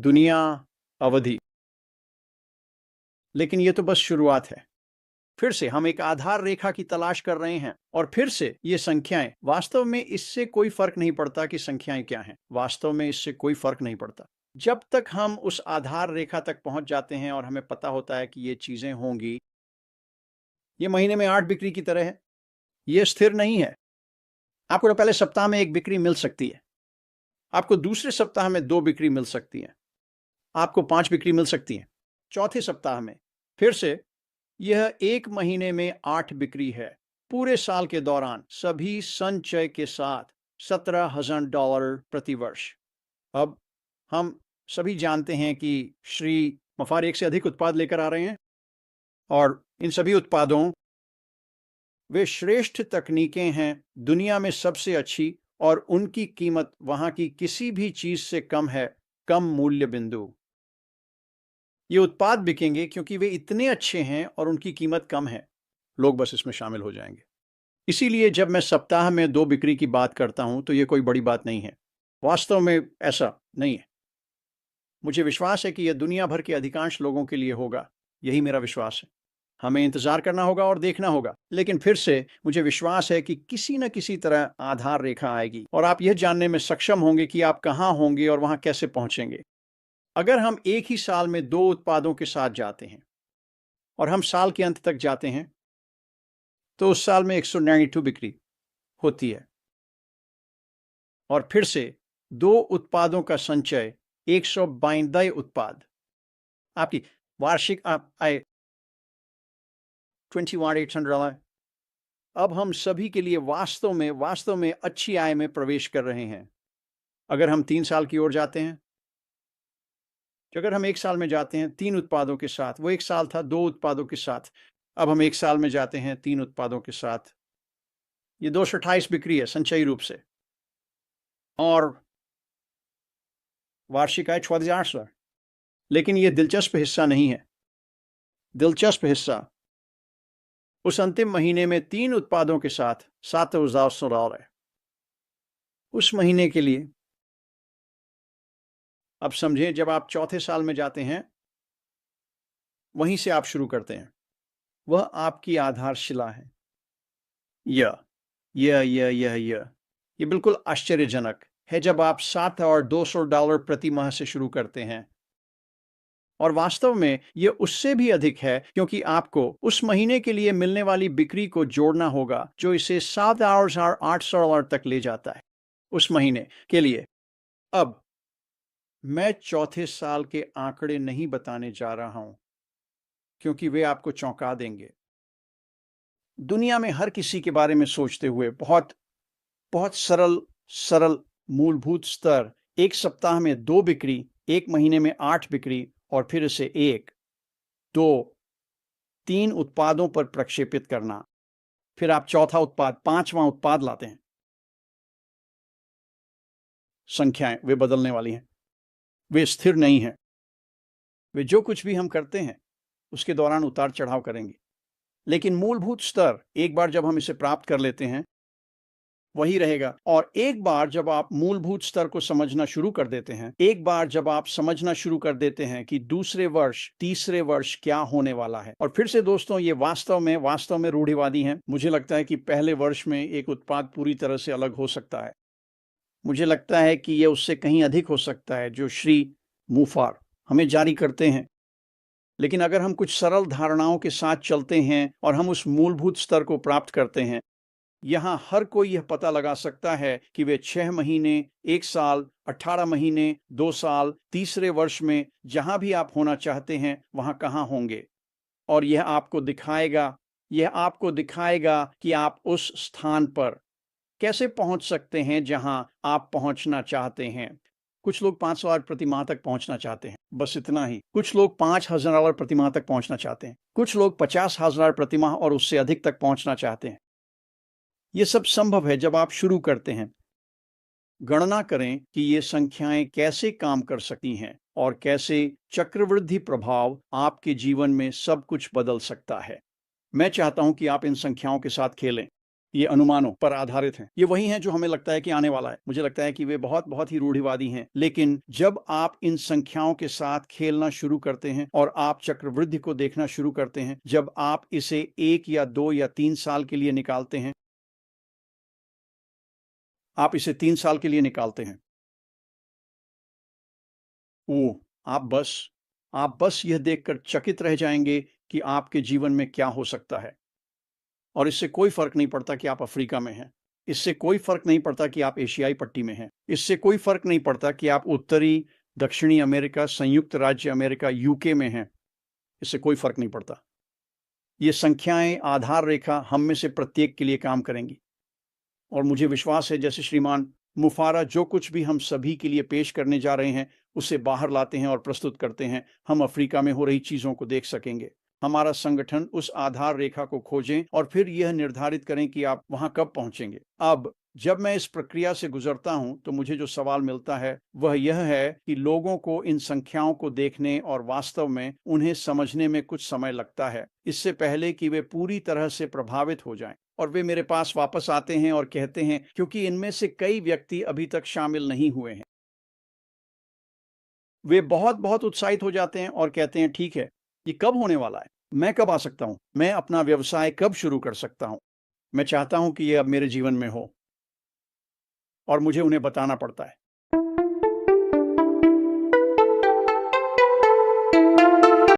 दुनिया, अवधि। लेकिन ये तो बस शुरुआत है। फिर से हम एक आधार रेखा की तलाश कर रहे हैं और फिर से ये संख्याएं, वास्तव में इससे कोई फर्क नहीं पड़ता कि संख्याएं क्या हैं। वास्तव में इससे कोई फर्क नहीं पड़ता। जब तक हम उस आधार रेखा तक पहुंच जाते हैं और हमें पता होता है कि ये चीजें होंगी। ये महीने में 8 बिक्री की तरह है। ये स्थिर नहीं है। आपको तो पहले सप्ताह में 1 बिक्री मिल सकती है। आपको दूसरे सप्ताह में 2 बिक्री मिल सकती है। आपको 5 बिक्री मिल सकती है। चौथे सप्ताह में फिर से यह 1 महीने में 8 बिक्री है। पूरे साल के दौरान सभी संचय के साथ $17,000 प्रति वर्ष। अब हम सभी जानते हैं कि श्री मफार एक से अधिक उत्पाद लेकर आ रहे हैं और इन सभी उत्पादों, वे श्रेष्ठ तकनीकें हैं, दुनिया में सबसे अच्छी, और उनकी कीमत वहां की किसी भी चीज से कम है। कम मूल्य बिंदु। ये उत्पाद बिकेंगे क्योंकि वे इतने अच्छे हैं और उनकी कीमत कम है। लोग बस इसमें शामिल हो जाएंगे। इसीलिए जब मैं सप्ताह में 2 बिक्री की बात करता हूं तो ये कोई बड़ी बात नहीं है। वास्तव में ऐसा नहीं है। मुझे विश्वास है कि यह दुनिया भर के अधिकांश लोगों के लिए होगा। यही मेरा विश्वास है। हमें इंतजार करना होगा और देखना होगा, लेकिन फिर से मुझे विश्वास है कि किसी न किसी तरह आधार रेखा आएगी और आप यह जानने में सक्षम होंगे कि आप कहां होंगे और वहां कैसे पहुंचेंगे। अगर हम एक ही साल में 2 उत्पादों के साथ जाते हैं और हम साल के अंत तक जाते हैं तो उस साल में 192 बिक्री होती है। और फिर से 2 उत्पादों का संचय 192 उत्पाद, आपकी वार्षिक आय $21,800। अब हम सभी के लिए वास्तव में अच्छी आय में प्रवेश कर रहे हैं। अगर हम 3 साल की ओर जाते हैं, अगर हम 1 साल में जाते हैं 3 उत्पादों के साथ, वो 1 साल था 2 उत्पादों के साथ, अब हम 1 साल में जाते हैं 3 उत्पादों के साथ। ये 228 बिक्री है संचयी रूप से, और वार्षिक आय 14,800। लेकिन ये दिलचस्प हिस्सा नहीं है। दिलचस्प हिस्सा उस अंतिम महीने में 3 उत्पादों के साथ $7,100 है। उस महीने के लिए। अब समझें, जब आप चौथे साल में जाते हैं, वहीं से आप शुरू करते हैं। वह आपकी आधारशिला है। यह बिल्कुल आश्चर्यजनक है जब आप $7,200 प्रति माह से शुरू करते हैं, और वास्तव में यह उससे भी अधिक है क्योंकि आपको उस महीने के लिए मिलने वाली बिक्री को जोड़ना होगा जो इसे $7,800 तक ले जाता है उस महीने के लिए। अब मैं चौथे साल के आंकड़े नहीं बताने जा रहा हूं क्योंकि वे आपको चौंका देंगे। दुनिया में हर किसी के बारे में सोचते हुए बहुत बहुत सरल मूलभूत स्तर, 1 सप्ताह में 2 बिक्री, 1 महीने में 8 बिक्री, और फिर इसे 1, 2, 3 उत्पादों पर प्रक्षेपित करना। फिर आप चौथा उत्पाद, 5वां उत्पाद लाते हैं। संख्याएं वे बदलने वाली हैं। वे स्थिर नहीं हैं। वे जो कुछ भी हम करते हैं उसके दौरान उतार चढ़ाव करेंगे, लेकिन मूलभूत स्तर एक बार जब हम इसे प्राप्त कर लेते हैं वही रहेगा। और एक बार जब आप मूलभूत स्तर को समझना शुरू कर देते हैं, एक बार जब आप समझना शुरू कर देते हैं कि दूसरे वर्ष, तीसरे वर्ष क्या होने वाला है। और फिर से दोस्तों, ये वास्तव में रूढ़िवादी है। मुझे लगता है कि पहले वर्ष में एक उत्पाद पूरी तरह से अलग हो सकता है। मुझे लगता है कि यह उससे कहीं अधिक हो सकता है जो श्री मुफार हमें जारी करते हैं। लेकिन अगर हम कुछ सरल धारणाओं के साथ चलते हैं और हम उस मूलभूत स्तर को प्राप्त करते हैं, यहां हर कोई यह पता लगा सकता है कि वे 6 महीने, 1 साल, 18 महीने, 2 साल, तीसरे वर्ष में जहां भी आप होना चाहते हैं वहां कहां होंगे। और यह आपको दिखाएगा कि आप उस स्थान पर कैसे पहुंच सकते हैं जहां आप पहुंचना चाहते हैं। कुछ लोग $500 प्रति माह तक पहुंचना चाहते हैं, बस इतना ही। कुछ लोग $5,000 प्रति माह तक पहुंचना चाहते हैं। कुछ लोग $50,000 प्रति माह और उससे अधिक तक पहुंचना चाहते हैं। यह सब संभव है जब आप शुरू करते हैं। गणना करें कि ये संख्याएं कैसे काम कर सकती हैं और कैसे चक्रवृद्धि प्रभाव आपके जीवन में सब कुछ बदल सकता है। मैं चाहता हूं कि आप इन संख्याओं के साथ खेलें। ये अनुमानों पर आधारित हैं। ये वही हैं जो हमें लगता है कि आने वाला है। मुझे लगता है कि वे बहुत बहुत ही रूढ़िवादी हैं। लेकिन जब आप इन संख्याओं के साथ खेलना शुरू करते हैं और आप चक्रवृद्धि को देखना शुरू करते हैं, जब आप इसे 1 या 2 या 3 साल के लिए निकालते हैं, आप इसे 3 साल के लिए निकालते हैं, ओह! आप बस यह देखकर चकित रह जाएंगे कि आपके जीवन में क्या हो सकता है। और इससे कोई फ़र्क नहीं पड़ता कि आप अफ्रीका में हैं। इससे कोई फ़र्क नहीं पड़ता कि आप एशियाई पट्टी में हैं। इससे कोई फ़र्क नहीं पड़ता कि आप उत्तरी, दक्षिणी अमेरिका, संयुक्त राज्य अमेरिका, यूके में हैं। इससे कोई फ़र्क नहीं पड़ता। ये संख्याएँ आधार रेखा हम में से प्रत्येक के लिए काम करेंगी। और मुझे विश्वास है जैसे श्रीमान मुफारा जो कुछ भी हम सभी के लिए पेश करने जा रहे हैं, उसे बाहर लाते हैं और प्रस्तुत करते हैं, हम अफ्रीका में हो रही चीज़ों को देख सकेंगे। हमारा संगठन उस आधार रेखा को खोजें और फिर यह निर्धारित करें कि आप वहां कब पहुंचेंगे। अब जब मैं इस प्रक्रिया से गुजरता हूं तो मुझे जो सवाल मिलता है वह यह है कि लोगों को इन संख्याओं को देखने और वास्तव में उन्हें समझने में कुछ समय लगता है, इससे पहले कि वे पूरी तरह से प्रभावित हो जाएं। और वे मेरे पास वापस आते हैं और कहते हैं, क्योंकि इनमें से कई व्यक्ति अभी तक शामिल नहीं हुए हैं, वे बहुत बहुत उत्साहित हो जाते हैं और कहते हैं, ठीक है, ये कब होने वाला है? मैं कब आ सकता हूँ? मैं अपना व्यवसाय कब शुरू कर सकता हूँ? मैं चाहता हूँ कि ये अब मेरे जीवन में हो। और मुझे उन्हें बताना पड़ता है।